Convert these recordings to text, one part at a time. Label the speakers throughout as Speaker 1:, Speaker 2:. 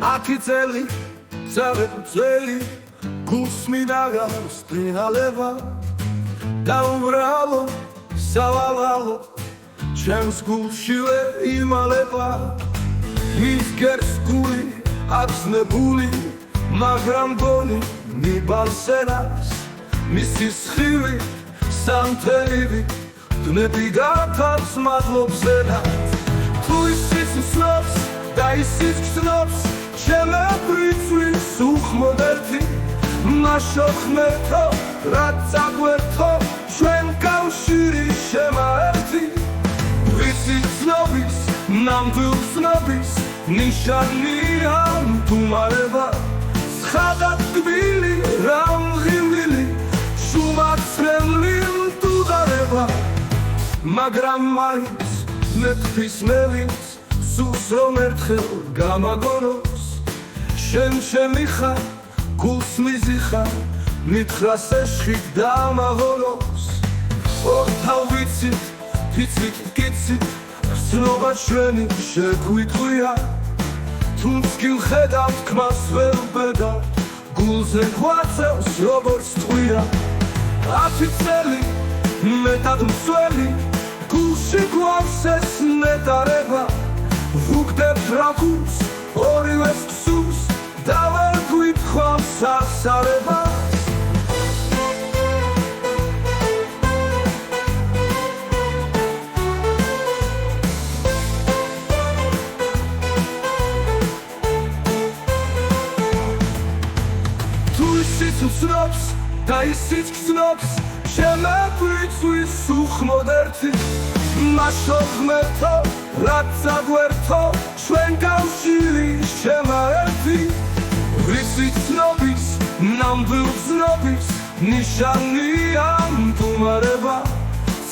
Speaker 1: ათი წელი წელი გულს მინაღავს ტრიალება და უმრავლო სავალალო ჩემს გულშივე იმალება მის გერს გული აცნებული მაგრამ გონი მიბალსენას მისი სხივი სამთელივი დნები გათავს მადლობს ენად თუ ისიც ცნობს და ისიც გრძნობს შემებრიწვის უხმოდერთი მაშოხმერთო რაც აგვერთო ჩვენ კავშირი შემაერთი ვისი ცნობის ნამდვილ ცნობის ნიშანია მდგომარეობა ცხადად თბილი რამღიმილი შუმაცრელი მდუდარება მაგრამ მაინც მეფრის მელინს სულს რომ ერთხელ გამაგონოს შენ შემიხარ გულს მიზიხარ მითხრას ეშხით და ამაღონოს ორთავ ვიცით ფიცით მკიცით გრძნობა ჩვენი შეგვიტყვია თუნდაც გილხედავთ თქმას ვერ ვბედავთ გულზე გვაწევს როგორც ტყვია ათი წელი მეტად მსველი გულში გვაქვს ეს ნეტარება ვუგდებთ რა გულს ორივეს გსურს და ვერ გვითხავს ასარებას თუ ისიც უცნობს და ისიც გრძნობს შემეგვიწვის უხმოდერთი მაშოხმერთო რაც აგვერთო ჩვენ კავშირი შემაერთი ვისი ცნობის ნამდვილ ცნობის ნიშანია მდგომარეობა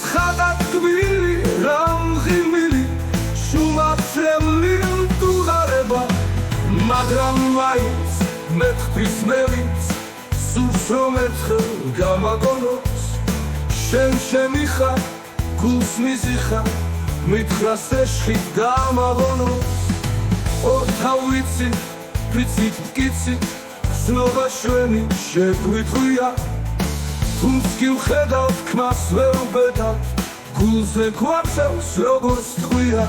Speaker 1: ცხადად თბილი რამღიმილი შუმაცრელი მდუდარება მაგრამ მაინც მეფრის მელინს სულს რომ ერთხელ გამაგონოს შენ შემიხარ გულს მიზიხარ მითხრას ეშხით და ამაღონოს ორთავ ვიცით ფიცით მკიცით გრძნობა ჩვენი შეგვიტყვია თუნდაც გილხედავთ თქმას ვერ ვბედავთ გულზე გვაწევს როგორც ტყვია